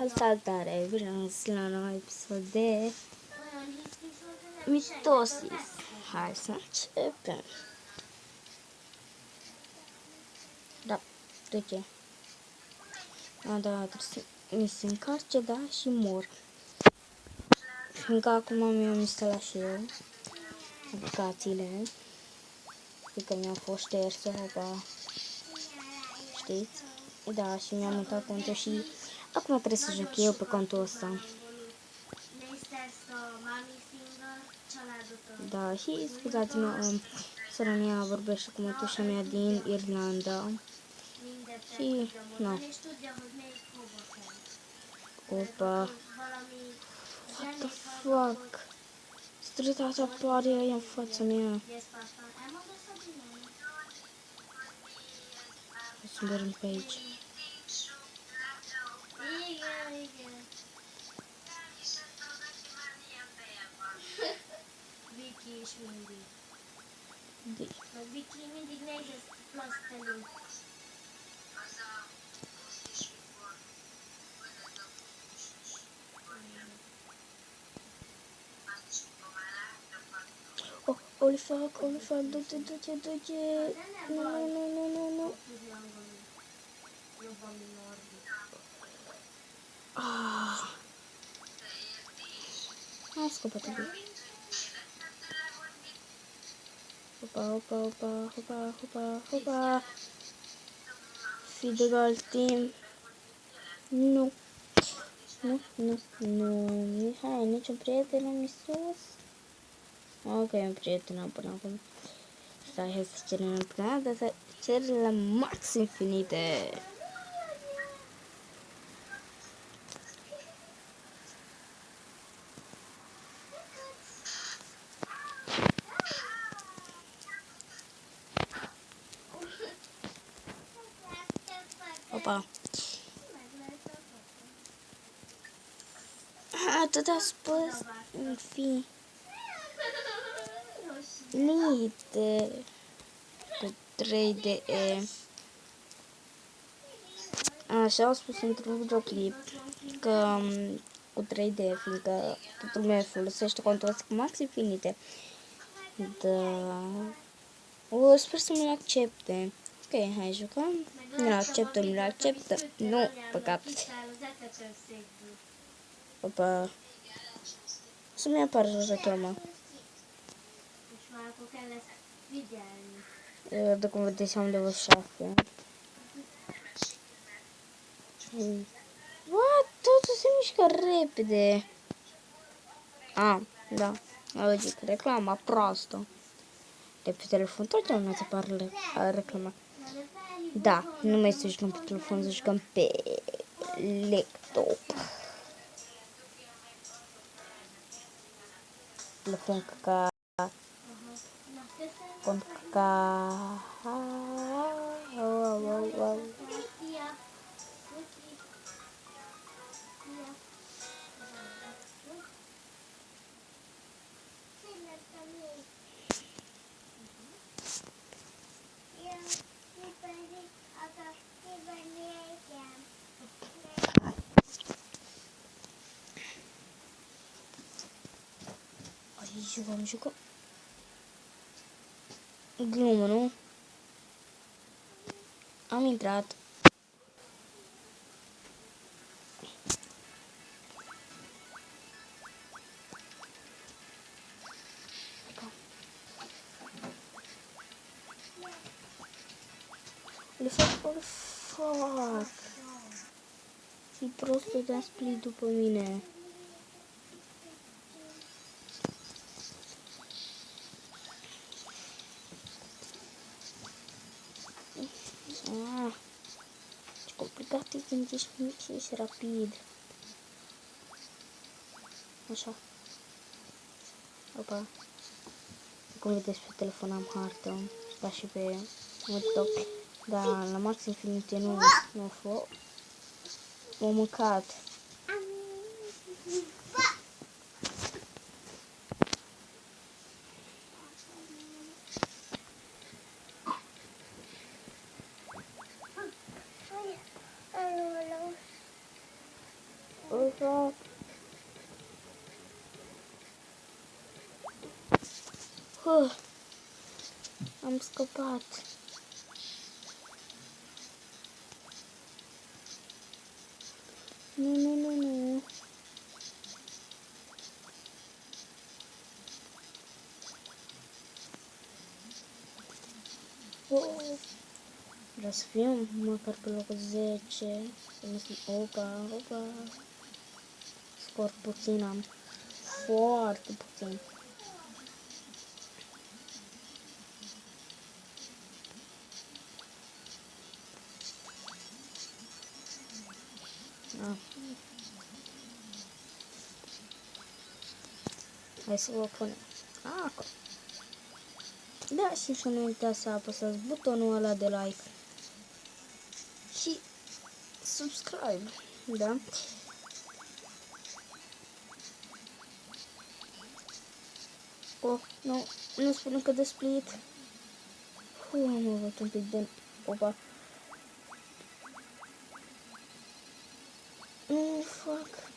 Salutare, bine la un nou episod de Mitosis. Hai să începem. Da, de ce? Da, trebuie să mi se încarce, da, și mor. Fiindcă acum mi-am instalat și eu aplicațiile. Fiindcă mi-au fost șterse, hopa, știți? Da, și mi-am mutat contul și acum trebuie să joc eu pe contul ăsta. Da, și scuzați-mă, sărănia vorbește cu mătușa mea din Irlanda. Și, nu. Opa. What the fuck? Strătatea apare aia în fața mea. Să mergem pe aici. Viki mindig nehéz plasztelni. Oh, holy fuck, du-te. Nu. Ah. Hai, scopă-te bine. Hopa. Fi de alt timp. Nu. Mihai, niciun prieten am sus. Ok, un prieten până acum. Stai, hai să cerem până dar să cerem la max infinite. Opa. Atât a spus în fi. Nite. Cu 3DE. Așa au spus într-un videoclip că cu 3D, fiindcă toată lumea folosește contul ăsta cu max infinite. Da. O, sper să nu-l accepte. Ok, hai jucăm. Nu-l acceptă. Nu, păcat. Opa. Să-mi apară reclamă. De cum vedeți, am level 7. What? Totul se mișcă repede. Da. Logic, reclama proastă. De pe telefon totdeauna ți apare reclama. Da, nu mai să jucăm pe telefon, să jucăm pe laptop. Telefon ca cont ca jucăm. Glumă, nu? Am intrat. Le fac. Și prostul de-a split după mine. Ce complicat e când ești mic și ești rapid. Așa. Opa. Cum vedeți pe telefon am hartă. Da, și pe laptop. Da, la max infinite nu fă. M-am mâncat. Rock. Am scăpat. Nu. Vreau să fiu măcar pe locul 10. Opa. Scor puțin am. Foarte puțin. Hai să vă punem. Acolo. Da, și să nu uitați să apăsați butonul ăla de like. Și subscribe. Da? Oh, nu spune că de split. Mă văd un pic de... Opa. Fuck.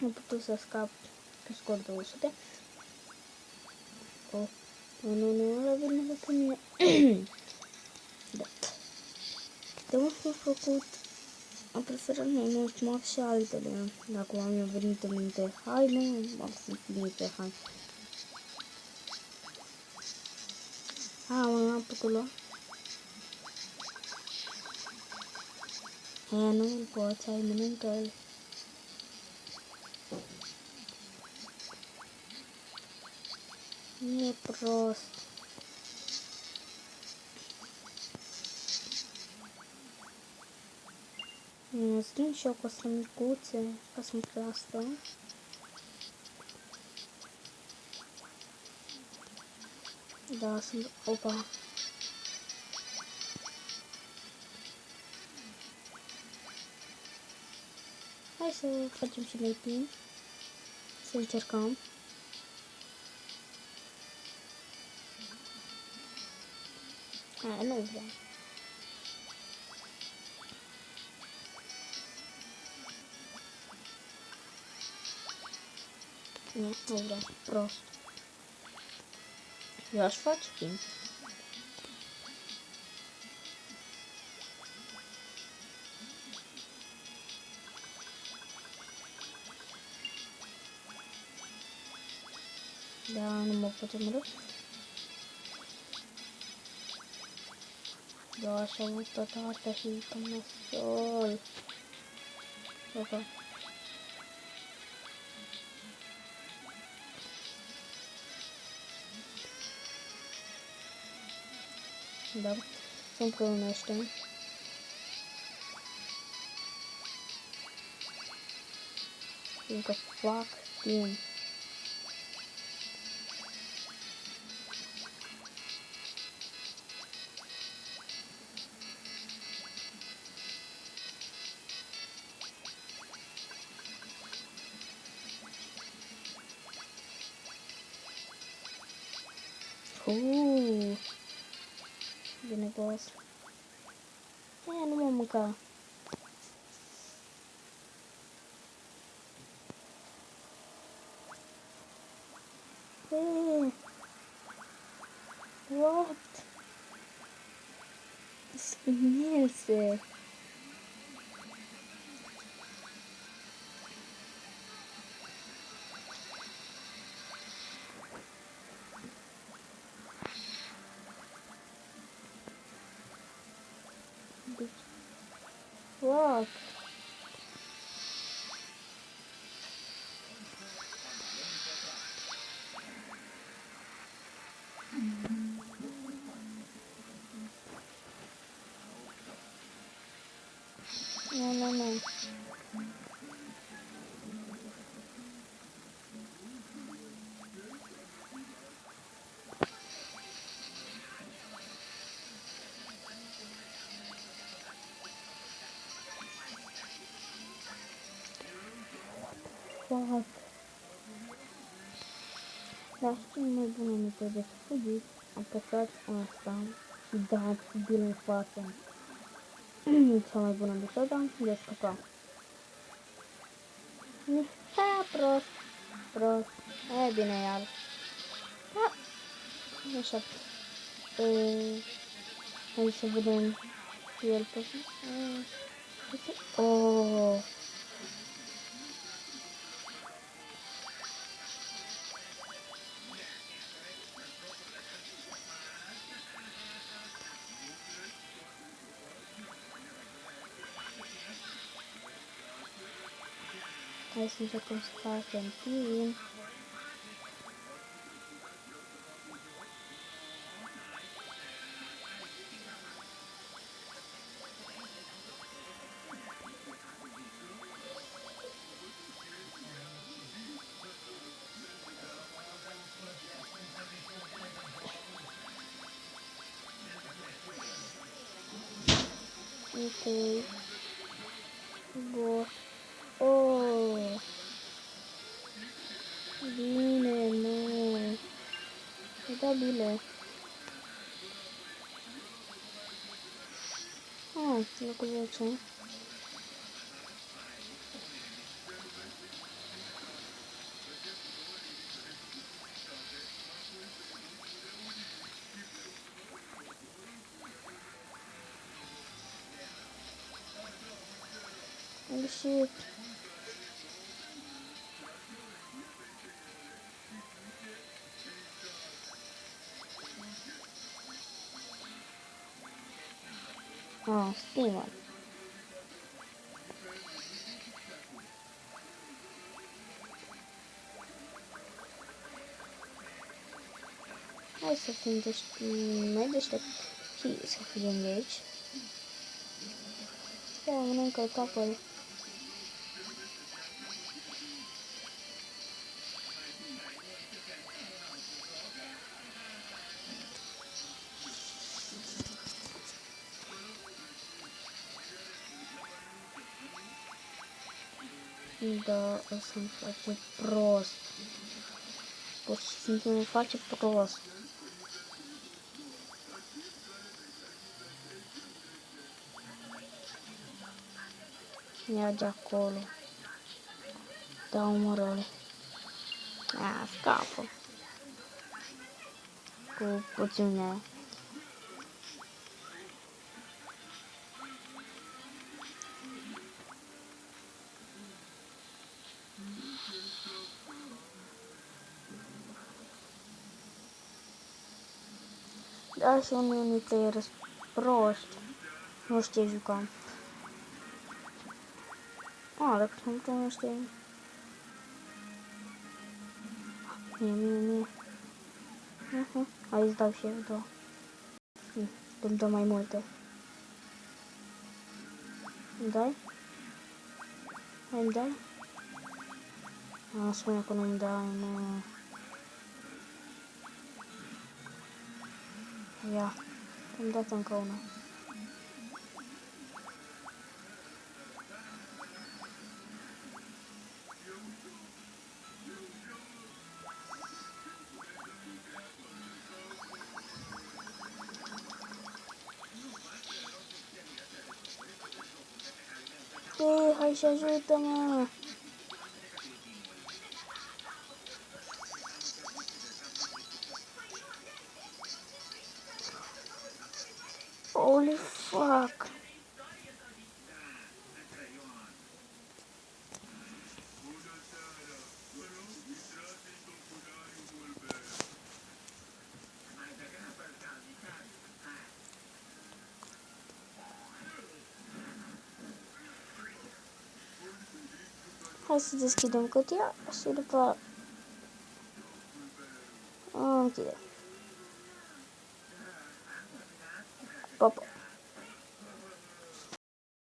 Am putut să scap pe scor 200. Oh. Nu, ăla vine pe mine. Da. De mult am făcut. Am preferat nu map și altele. Dacă am venit în minte. Hai, nu, am simțit pe hai. Am făcut lua. Nu-l poți, ai mănâncă-l. E prost. Strâng și eu cu astea micuțe, ca să-mi crească. Da, sunt... Opa. Hai să facem și noi timp. Să încercăm. Nu vreau. Nu vreau. Prost. Eu aș face timp. Da, nu mă pot omorâ. Da, așa am tot arta și cam nasol. Ok. Da, sunt împreună ăștia. Încă fac timp. Bine, boss. Nu mă mânca. What? Imense. What? Nu. Fuck. Dar cea mai bună metodă de fugit, apăsați asta și dați bil în față. Cea mai bună metodă de a scăpa. Ha, prost, prost. E bine iar. Ha. Așa. Hai să vedem el pe oh. Hai să încercăm să facem timp. Ok. Bun. Oh. Bine, nu. E da bine. Ah, locul 10. Am ieșit. Ah, stima. Hai să fim mai deștept și să fugim de aici. Ia, mănâncă capul. Da, o să-mi face prost. Pur și simplu îmi face prost. Ia de acolo. Da, umărăle. A, scapă. Cu puține. Da, sunt unii player proști. Nu știe juca. A, dacă sunt nu știe. Mie. Hai îți dau și eu două. Îmi dă mai multe. Îmi dai? Hai, îmi dai? A, spune că nu-mi dai, nu. Ia, îmi dați încă una. Ei, hai și ajută-mă! Holy fuck! Hai să deschidem cutia și după închidem. Pa, pa.